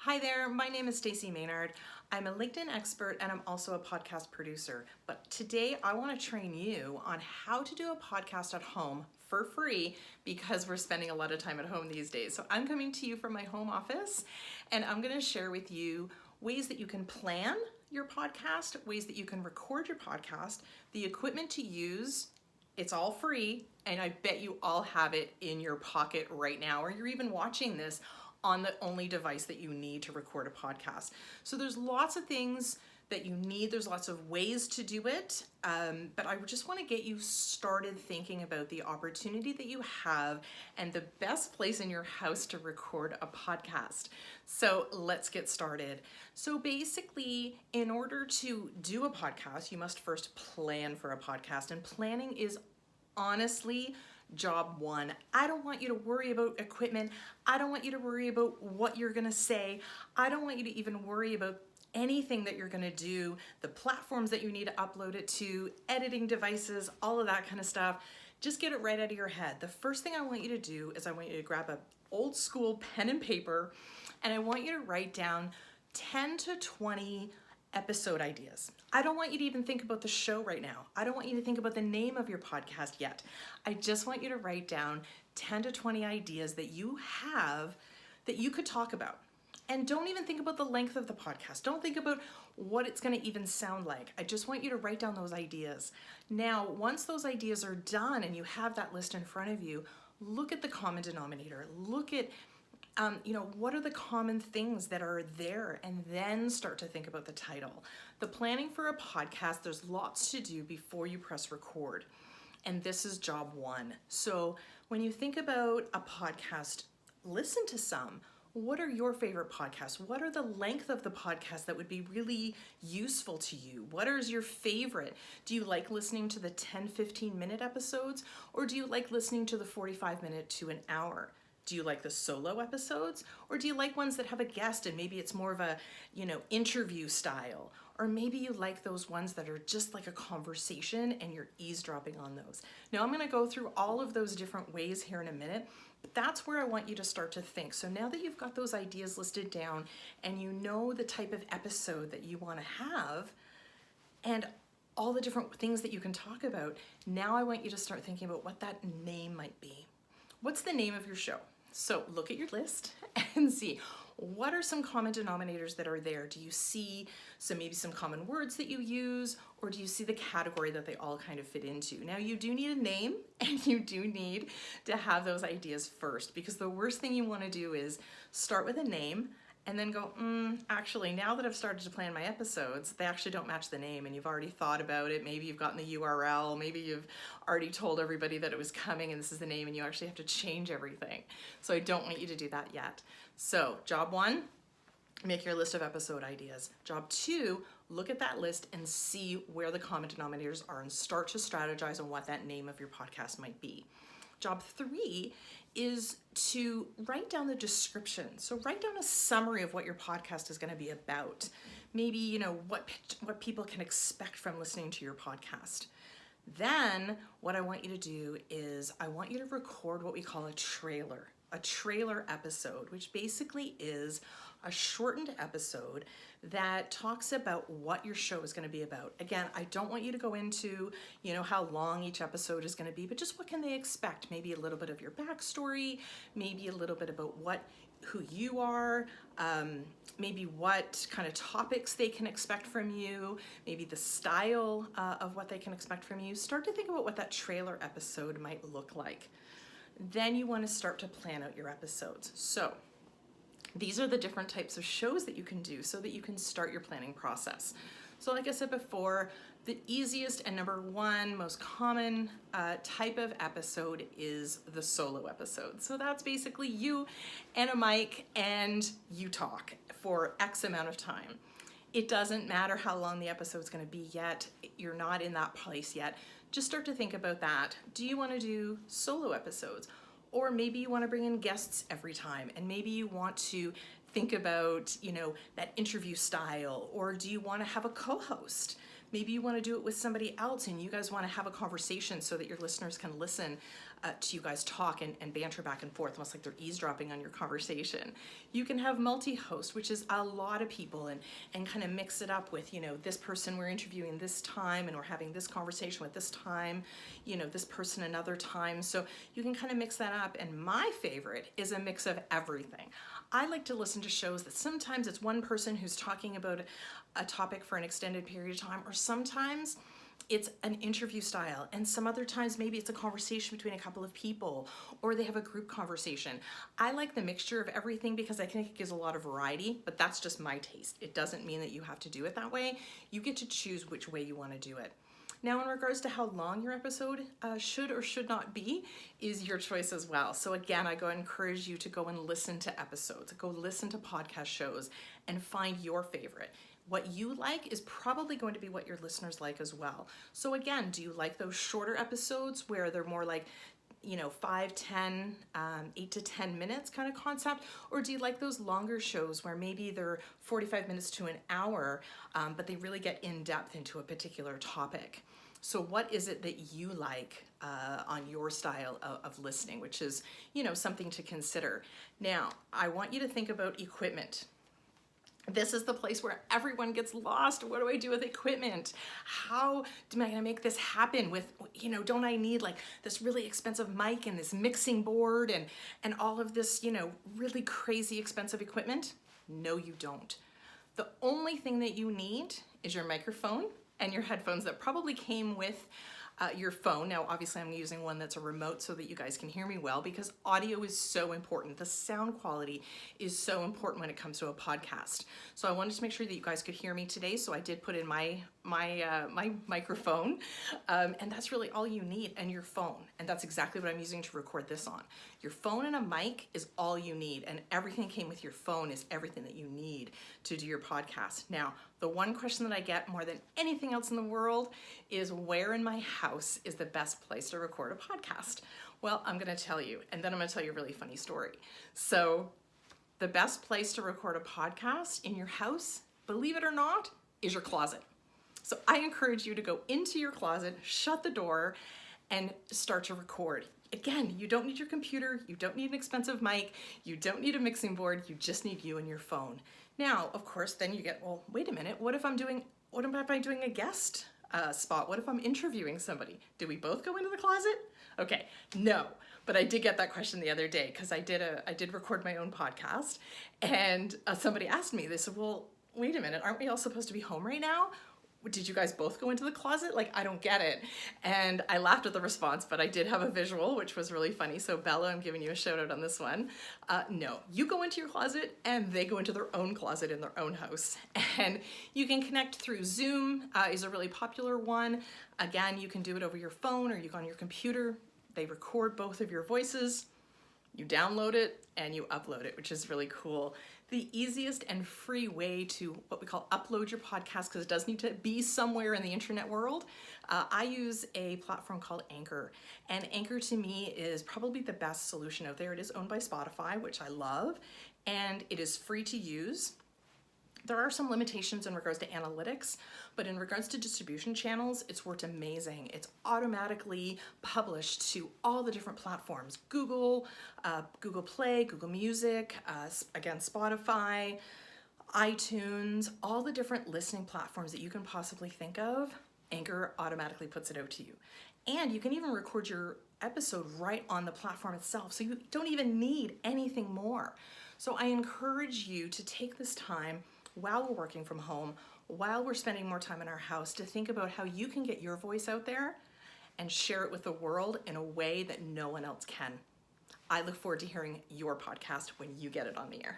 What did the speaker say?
Hi there, my name is Stacey Maynard. I'm a LinkedIn expert and I'm also a podcast producer. But today I want to train you on how to do a podcast at home for free because we're spending a lot of time at home these days. So I'm coming to you from my home office and I'm going to share with you ways that you can plan your podcast, ways that you can record your podcast, the equipment to use. It's all free, and I bet you all have it in your pocket right now, or you're even watching this on the only device that you need to record a podcast. So there's lots of things that you need. There's lots of ways to do it, but I just want to get you started thinking about the opportunity that you have and the best place in your house to record a podcast. So let's get started. So basically, in order to do a podcast, you must first plan for a podcast, and planning is honestly job one. I don't want you to worry about equipment. I don't want you to worry about what you're going to say. I don't want you to even worry about anything that you're going to do, the platforms that you need to upload it to, editing devices, all of that kind of stuff. Just get it right out of your head. The first thing I want you to do is I want you to grab an old school pen and paper, and I want you to write down 10 to 20 episode ideas. I don't want you to even think about the show right now. I don't want you to think about the name of your podcast yet. I just want you to write down 10 to 20 ideas that you have that you could talk about. And don't even think about the length of the podcast. Don't think about what it's going to even sound like. I just want you to write down those ideas. Now, once those ideas are done and you have that list in front of you, look at the common denominator. Look at what are the common things that are there, and then start to think about the title. The planning for a podcast, there's lots to do before you press record. And this is job one. So when you think about a podcast, listen to some. What are your favorite podcasts? What are the length of the podcast that would be really useful to you? What is your favorite? Do you like listening to the 10, 15-minute episodes, or do you like listening to the 45-minute to an hour? Do you like the solo episodes, or do you like ones that have a guest and maybe it's more of a, interview style? Or maybe you like those ones that are just like a conversation and you're eavesdropping on those. Now I'm going to go through all of those different ways here in a minute, but that's where I want you to start to think. So now that you've got those ideas listed down and you know the type of episode that you want to have and all the different things that you can talk about, now I want you to start thinking about what that name might be. What's the name of your show? So look at your list and see what are some common denominators that are there. Do you see maybe some common words that you use, or do you see the category that they all kind of fit into? Now you do need a name, and you do need to have those ideas first, because the worst thing you want to do is start with a name and then go, actually, now that I've started to plan my episodes, they actually don't match the name, and you've already thought about it. Maybe you've gotten the URL, maybe you've already told everybody that it was coming and this is the name, and you actually have to change everything. So I don't want you to do that yet. So job one, make your list of episode ideas. Job two, look at that list and see where the common denominators are and start to strategize on what that name of your podcast might be. Job three is to write down the description. So write down a summary of what your podcast is going to be about. Maybe, what people can expect from listening to your podcast. Then what I want you to do is I want you to record what we call a trailer episode, which basically is a shortened episode that talks about what your show is going to be about. Again, I don't want you to go into, how long each episode is going to be, but just what can they expect? Maybe a little bit of your backstory, maybe a little bit about who you are, maybe what kind of topics they can expect from you, maybe the style of what they can expect from you. Start to think about what that trailer episode might look like. Then you want to start to plan out your episodes. So these are the different types of shows that you can do so that you can start your planning process. So like I said before, the easiest and number one most common type of episode is the solo episode. So that's basically you and a mic and you talk for X amount of time. It doesn't matter how long the episode's going to be yet. You're not in that place yet. Just start to think about that. Do you want to do solo episodes? Or maybe you want to bring in guests every time, and maybe you want to think about, that interview style, or do you want to have a co-host? Maybe you want to do it with somebody else and you guys want to have a conversation so that your listeners can listen to you guys talk and banter back and forth, almost like they're eavesdropping on your conversation. You can have multi-host, which is a lot of people, and kind of mix it up with, this person we're interviewing this time and we're having this conversation with this time, this person another time. So you can kind of mix that up. And my favorite is a mix of everything. I like to listen to shows that sometimes it's one person who's talking about a topic for an extended period of time, or sometimes it's an interview style, and some other times maybe it's a conversation between a couple of people, or they have a group conversation. I like the mixture of everything because I think it gives a lot of variety, but that's just my taste. It doesn't mean that you have to do it that way. You get to choose which way you want to do it. Now, in regards to how long your episode should or should not be, is your choice as well. So again, I encourage you to go and listen to episodes, go listen to podcast shows, and find your favorite. What you like is probably going to be what your listeners like as well. So again, do you like those shorter episodes where they're more like 5, 10, 8 to 10 minutes kind of concept? Or do you like those longer shows where maybe they're 45 minutes to an hour, but they really get in depth into a particular topic? So what is it that you like on your style of listening, which is, something to consider. Now, I want you to think about equipment. This is the place where everyone gets lost. What do I do with equipment? How am I gonna make this happen with, don't I need like this really expensive mic and this mixing board and all of this, really crazy expensive equipment? No, you don't. The only thing that you need is your microphone and your headphones that probably came with your phone. Now, obviously I'm using one that's a remote so that you guys can hear me well, because audio is so important. The sound quality is so important when it comes to a podcast. So I wanted to make sure that you guys could hear me today. So I did put in my microphone, and that's really all you need, and your phone. And that's exactly what I'm using to record this on. Your phone and a mic is all you need, and everything came with your phone is everything that you need to do your podcast. Now, the one question that I get more than anything else in the world is, where in my house is the best place to record a podcast? Well, I'm gonna tell you, and then I'm gonna tell you a really funny story. So the best place to record a podcast in your house, believe it or not, is your closet. So I encourage you to go into your closet, shut the door, and start to record. Again, you don't need your computer, you don't need an expensive mic, you don't need a mixing board, you just need you and your phone. Now, of course, then you get, well, wait a minute, what if I'm doing a guest spot? What if I'm interviewing somebody? Do we both go into the closet? Okay, no, but I did get that question the other day because I did record my own podcast, and somebody asked me, they said, well, wait a minute, aren't we all supposed to be home right now? Did you guys both go into the closet? Like, I don't get it. And I laughed at the response, but I did have a visual, which was really funny. So Bella, I'm giving you a shout out on this one. No, you go into your closet and they go into their own closet in their own house. And you can connect through Zoom, is a really popular one. Again, you can do it over your phone or you go on your computer. They record both of your voices. You download it and you upload it, which is really cool. The easiest and free way to what we call upload your podcast, because it does need to be somewhere in the internet world, I use a platform called Anchor. And Anchor to me is probably the best solution out there. It is owned by Spotify, which I love, and it is free to use. There are some limitations in regards to analytics, but in regards to distribution channels, it's worked amazing. It's automatically published to all the different platforms: Google, Google Play, Google Music, again, Spotify, iTunes, all the different listening platforms that you can possibly think of. Anchor automatically puts it out to you. And you can even record your episode right on the platform itself, so you don't even need anything more. So I encourage you to take this time while we're working from home, while we're spending more time in our house, to think about how you can get your voice out there and share it with the world in a way that no one else can. I look forward to hearing your podcast when you get it on the air.